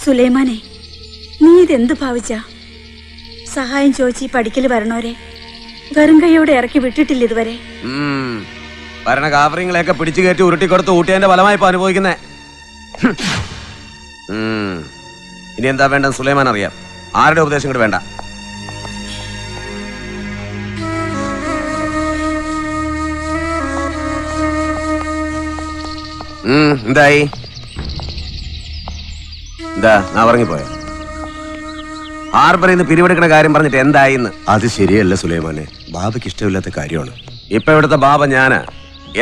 സുലൈമാനെ, നീ ഇതെന്ത് ഭാവിച്ച? സഹായം ചോദിച്ച് ഈ പഠിക്കല് വരണോരെ വെറും കൈയോടെ ഇറക്കി വിട്ടിട്ടില്ല ഇതുവരെ. ഭരണ കാവറിങ്ങളെയൊക്കെ പിടിച്ചു കയറ്റി ഉരുട്ടിക്കൊടുത്ത് ഊട്ടിയതിന്റെ ഫലമായി ഇപ്പൊ അനുഭവിക്കുന്നേ. ഇനി എന്താ വേണ്ടെന്ന് സുലൈമാൻ അറിയാം. ആരുടെ ഉപദേശം കൂടെ വേണ്ട. എന്തായി? എന്താ ഞാൻ ഉറങ്ങിപ്പോയ? ഹാർബറിൽ നിന്ന് പിരിവെടുക്കുന്ന കാര്യം പറഞ്ഞിട്ട് എന്തായിന്ന്? അത് ശരിയല്ല സുലൈമാനെ, ബാബയ്ക്ക് ഇഷ്ടമില്ലാത്ത കാര്യമാണ്. ഇപ്പൊ ഇവിടുത്തെ ബാബ ഞാനാ.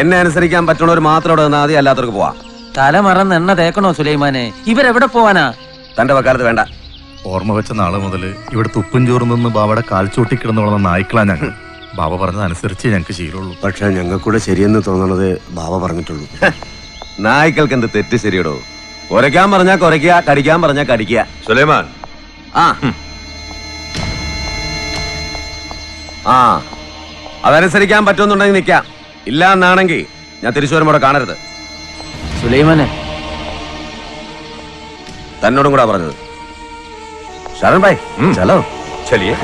എന്നെ അനുസരിക്കാൻ പറ്റുന്നവർ മാത്രം ഇവിടെ നിന്നാ മതി, അല്ലാത്തവർക്ക് പോവാ. തല മറന്ന് എണ്ണ തേക്കണോ സുലൈമാനെ? ഇവരെവിടെ പോവാനാ? തന്റെ വക്കാലത്ത് വേണ്ട. ഓർമ്മ വെച്ച നാളെ മുതൽ ഇവിടെ തുപ്പും ചോറും നിന്ന് ബാബയുടെ കാൽച്ചോട്ടി കിടന്നോളുന്ന നായ്ക്കളാ ഞങ്ങൾ. ബാബ പറഞ്ഞതനുസരിച്ച് ഞങ്ങൾക്ക് ശീലമുള്ളൂ. പക്ഷെ ഞങ്ങൾക്കൂടെ ശരിയെന്ന് തോന്നണത് ബാബ പറഞ്ഞിട്ടുള്ളൂ. നായ്ക്കൾക്ക് എന്ത് തെറ്റ് ശരിയടോ? കുരയ്ക്കാൻ പറഞ്ഞാ കുരയ്ക്കുക, കടിക്കാൻ പറഞ്ഞാ കടിക്കുക. സുലൈമാൻ, അതനുസരിക്കാൻ പറ്റുമെന്നുണ്ടെങ്കിൽ നിൽക്കാം. ഇല്ല എന്നാണെങ്കിൽ ഞാൻ തിരിച്ചു വരുമ്പോൾ കാണരുത്. സുലൈമാനെ, തന്നോടും കൂടെ പറഞ്ഞത്. ശരൺ ഭായ്, ചലോ ചലിയേ.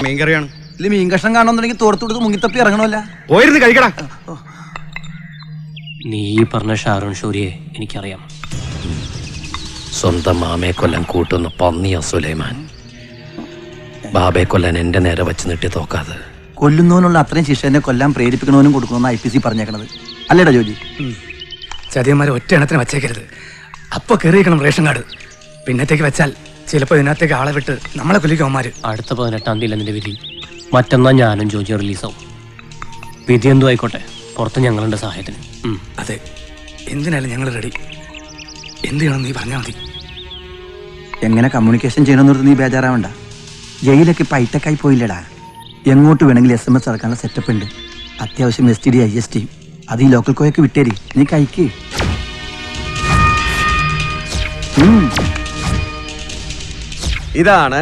മീൻകറിയാണ്. ഇതിൽ മീൻ കഷ്ണം കാണുന്നുണ്ടെങ്കിൽ തോർത്തു മുങ്ങിത്തപ്പി ഇറങ്ങണമല്ല. പോയിരുന്ന് കഴിക്കടാ. നീ പറഞ്ഞ ഷാരോൺ ഷൂരിയെ എനിക്കറിയാം. സ്വന്തം മാമയെ കൊല്ലാൻ കൂട്ടുന്ന പന്നിയാ സുലൈമാൻ. ബാബയെ കൊല്ലാൻ എന്റെ നേരെ വെച്ച് നീട്ടി തോക്കാതെ. കൊല്ലുന്നവനുള്ള അത്രയും ശിക്ഷ എന്നെ കൊല്ലാൻ പ്രേരിപ്പിക്കണവനും കൊടുക്കണമെന്ന് IPC പറഞ്ഞേക്കണത് അല്ലേടാ ജോജി? ചതിയന്മാരെ ഒറ്റ എണ്ണത്തിന് വച്ചേക്കരുത്. അപ്പൊ കയറിയിരിക്കണം റേഷൻ കാർഡ്. പിന്നത്തേക്ക് വെച്ചാൽ ചിലപ്പോൾ ഇതിനകത്തേക്ക് ആളെ വിട്ട് നമ്മളെ കൊല്ലിക്കവന്മാര്. അടുത്ത 18-ാം തീയതി നിന്റെ വിധി. മറ്റന്നാ ഞാനും ജോജി റിലീസാവും. വിധി എന്തോ ആയിക്കോട്ടെ, പുറത്ത് ഞങ്ങളുണ്ട് സഹായത്തിന്. അതെ, എന്തിനാലും ഞങ്ങൾ റെഡി. എന്ത് ചെയ്യണം നീ പറഞ്ഞാൽ മതി. എങ്ങനെ കമ്മ്യൂണിക്കേഷൻ ചെയ്യണമെന്നോർത്ത് നീ ബേജാറാവണ്ട. ജയിലൊക്കെ ഇപ്പം ഹൈടെക്കായി പോയില്ലടാ. എങ്ങോട്ട് വേണമെങ്കിൽ SMS ഇറക്കാനുള്ള സെറ്റപ്പ് ഉണ്ട്. അത്യാവശ്യം STD IST അത് ഈ ലോക്കൽ കോയൊക്കെ വിട്ടേരി. നീ കഴിക്ക്. ഇതാണ്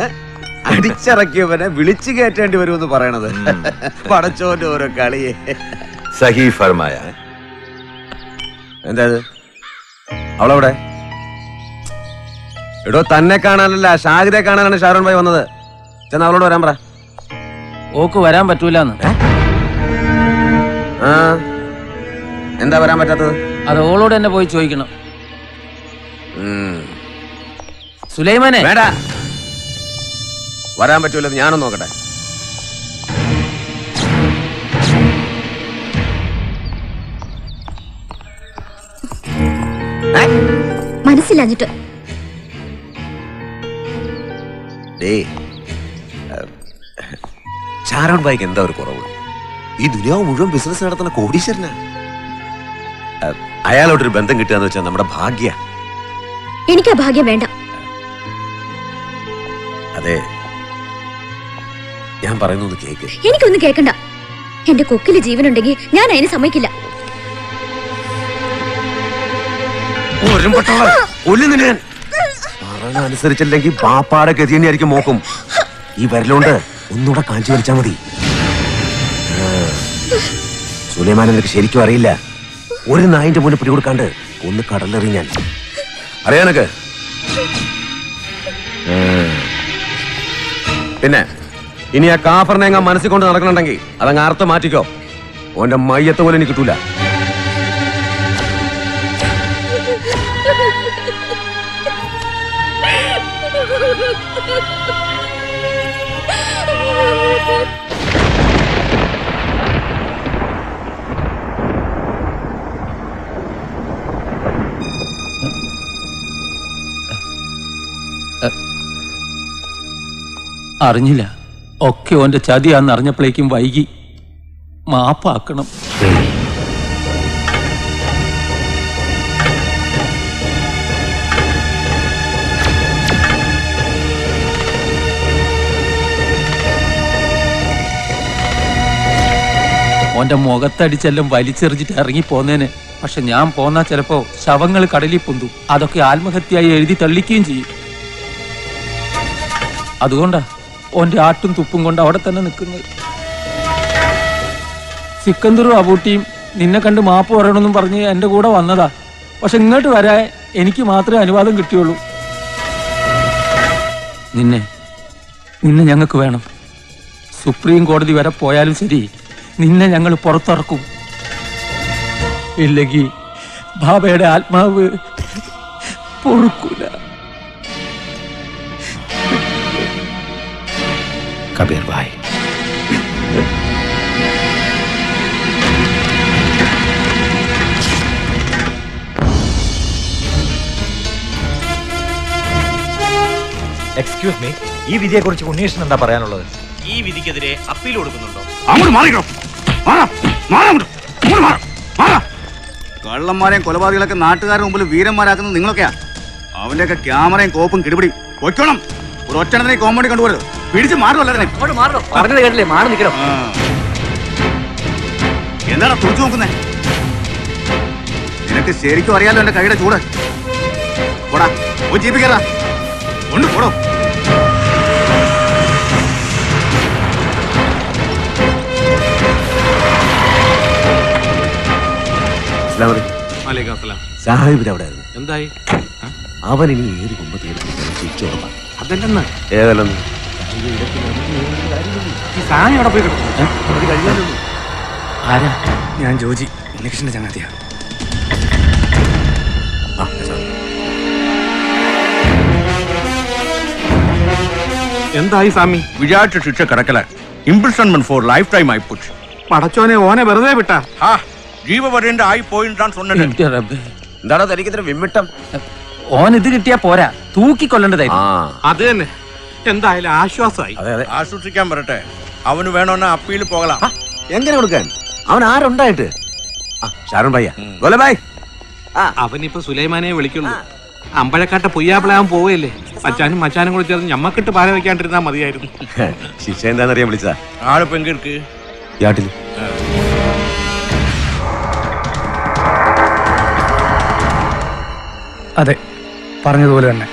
അടിച്ചിറക്കിയവനെ വിളിച്ചു കയറ്റേണ്ടി വരുമെന്ന് പറയണത്. പടച്ചോന്റെ ഓരോ കളിയെ. സഹി ഫർമായ. എന്താ അവളവിടെ? എടോ, തന്നെ കാണാനല്ല ഷാഹിദെ കാണാനാണ് ഷാരോൺ ഭായ് വന്നത്. ചെന്ന് അവളോട് വരാൻ പറ. ഓക്ക് വരാൻ പറ്റൂലെന്ന്. എന്താ വരാൻ പറ്റാത്തത്? അത് ഓളോട് തന്നെ പോയി ചോദിക്കണം. സുലൈമാനെ, വേണ്ട, വരാൻ പറ്റൂലെന്ന് ഞാനൊന്ന് നോക്കട്ടെ. മനസ്സിലാഞ്ഞിട്ട് ഷാരോൺ ഭായിക്ക് എന്താ ഒരു കുറവ്? ഈ ദുനിയാവ് മുഴുവൻ ബിസിനസ് നടത്തുന്ന കോടീശ്വരനാ. അയാളോടൊരു ബന്ധം കിട്ടുകയെന്ന് വെച്ചാൽ നമ്മുടെ ഭാഗ്യ. എനിക്ക് ആ ഭാഗ്യം വേണ്ട. അതെ, ഞാൻ പറയുന്നൊന്ന് കേക്ക്. എനിക്കൊന്നും കേൾക്കണ്ട. എന്റെ കൊക്കില് ജീവനുണ്ടെങ്കിൽ ഞാൻ അതിന് സമ്മതിക്കില്ല. അനുസരിച്ചില്ലെങ്കിൽ പാപ്പാടെ ഗതി തന്നെയായിരിക്കും മോക്കും. ഈ വരലുകൊണ്ട് ഒന്നുകൂടെ കാഞ്ചി വലിച്ചാ മതി. സുലൈമാൻ എനിക്ക് ശരിക്കും അറിയില്ല. ഒരു നായിന്റെ മുന്നിൽ പിടികൊടുക്കാണ്ട് ഒന്ന് കടലെറിയാൻ അറിയാനൊക്കെ. പിന്നെ ഇനി ആ കാഫറിനെ അങ്ങ് മനസ്സിൽ കൊണ്ട് നടക്കണുണ്ടെങ്കിൽ അതങ്ങ് അർത്ഥം മാറ്റിക്കോ. ഓന്റെ മയ്യത്ത് പോലെ എനിക്ക് കിട്ടൂല. അറിഞ്ഞില്ല, ഒക്കെ ഓന്റെ ചതിയാന്ന് അറിഞ്ഞപ്പോഴേക്കും വൈകി. മാപ്പാക്കണം. ഓന്റെ മുഖത്തടിച്ചെല്ലാം വലിച്ചെറിഞ്ഞിട്ട് ഇറങ്ങിപ്പോന്നേന്. പക്ഷെ ഞാൻ പോന്നാ ചിലപ്പോ ശവങ്ങൾ കടലിൽ പൊന്തു. അതൊക്കെ ആത്മഹത്യയായി എഴുതി തള്ളിക്കുകയും ചെയ്യും. അതുകൊണ്ടാ ഓന്റെ ആട്ടും തുപ്പും കൊണ്ട് അവിടെ തന്നെ നിൽക്കുന്നത്. സിക്കന്ദറും അബൂട്ടിയും നിന്നെ കണ്ട് മാപ്പ് പറയണമെന്നും പറഞ്ഞ് എന്റെ കൂടെ വന്നതാ. പക്ഷെ ഇങ്ങോട്ട് വരാൻ എനിക്ക് മാത്രമേ അനുവാദം കിട്ടിയുള്ളൂ. നിന്നെ ഞങ്ങൾക്ക് വേണം. സുപ്രീം കോടതി വരെ പോയാലും ശരി, നിന്നെ ഞങ്ങൾ പുറത്തിറക്കും. ഇല്ലെങ്കിൽ ബാബയുടെ ആത്മാവ് പൊറുക്കൂല. കബീർ ഭായ്, എക്സ്ക്യൂസ് മീ, ഈ വിധിയെ കുറിച്ച് ഉണ്ണീഷൻ എന്താ പറയാനുള്ളത്? ഈ വിധിക്കെതിരെ അപ്പീൽ കൊടുക്കുന്നുണ്ടോ? അങ്ങോട്ട് മാറിക്കോ. കള്ളന്മാരെയും കൊലപാതകളൊക്കെ നാട്ടുകാരുടെ മുമ്പിൽ വീരന്മാരാക്കുന്നത് നിങ്ങളൊക്കെയാ. അവന്റെയൊക്കെ ക്യാമറയും കോപ്പും കിടിപിടി പൊയ്ക്കോണം. ഒരു ഒറ്റണത്തിനെ കോമ്പൗണ്ടി കൊണ്ടുപോകരുത്. പിടിച്ച് മാറുമല്ലേ? പറഞ്ഞത് കേട്ടില്ലേ? മാറി നിൽക്കണം. എന്താടാ തുറച്ചു നോക്കുന്നേ? നിനക്ക് ശരിക്കും അറിയാലോ എന്റെ കൈയുടെ ചൂട്. പോടാ, പോയി ജീപ്പ് കയറാ. കൊണ്ട് പോടോ. സാഹിബ് അവിടെ ആയിരുന്നു. എന്തായി? അവൻ ഇനി ഏത് കുമ്പത്തി തിരിച്ചു കൊടുക്കാം. അതല്ലെന്ന് ഏതല്ലെന്ന് ഈ സാധനം അവിടെ പോയി കിടക്കും. ആരാ? ഞാൻ ജോജി, ഉണ്ണികൃഷ്ണന്റെ ചങ്ങാതിയാ. എന്തായി സ്വാമി? വിചാരിച്ച ശിക്ഷ കിടക്കലാൻ. ഇംപ്രിസൺമെന്റ് ഫോർ ലൈഫ് ടൈം ആയി പുഷ്. പടച്ചോനെ, ഓനെ വെറുതെ വിട്ടാ? ജീവപര്യന്ത ആയി പോയിട്ടാണ് சொன்னேன். എന്റെ റബ്ബേ. എന്താണോ തനിക്കിത്ര വിമ്മിട്ടം? ഓൻ ഇത് കിട്ടിയാ പോരാ, തൂക്കിക്കൊല്ലേണ്ടതായിരുന്നു. അത് തന്നെ. എന്തായാലും ആശ്വാസമായി. അതെ അതെ. ആശ്വസിക്കാൻ വരട്ടെ. അവന് വേണമെന്ന് അപ്പീൽ പോകലാം. എങ്ങനെ കൊടുക്കാൻ? അവൻ ആരുണ്ടായിട്ട്? ഷാരൂൺ ഭായ്യ, ഗോലെ ഭായ്. അവനിപ്പോ സുലൈമാനെ വിളിക്കുള്ളൂ. അമ്പഴക്കാട്ട പൊയ്യാപ്പിളാൻ പോവല്ലേ. മച്ചാനും മച്ചാനും കൂടെ ചേർന്ന് ഞമ്മക്കിട്ട് പാല വെക്കാണ്ടിരുന്നാ മതിയായിരുന്നു. ശിക്ഷ എന്താണെന്നറിയാൻ വിളിച്ചതാ. ആള് പെങ്കിർക്ക് യാട്ടിൽ അതെ, പറഞ്ഞതുപോലെ തന്നെ.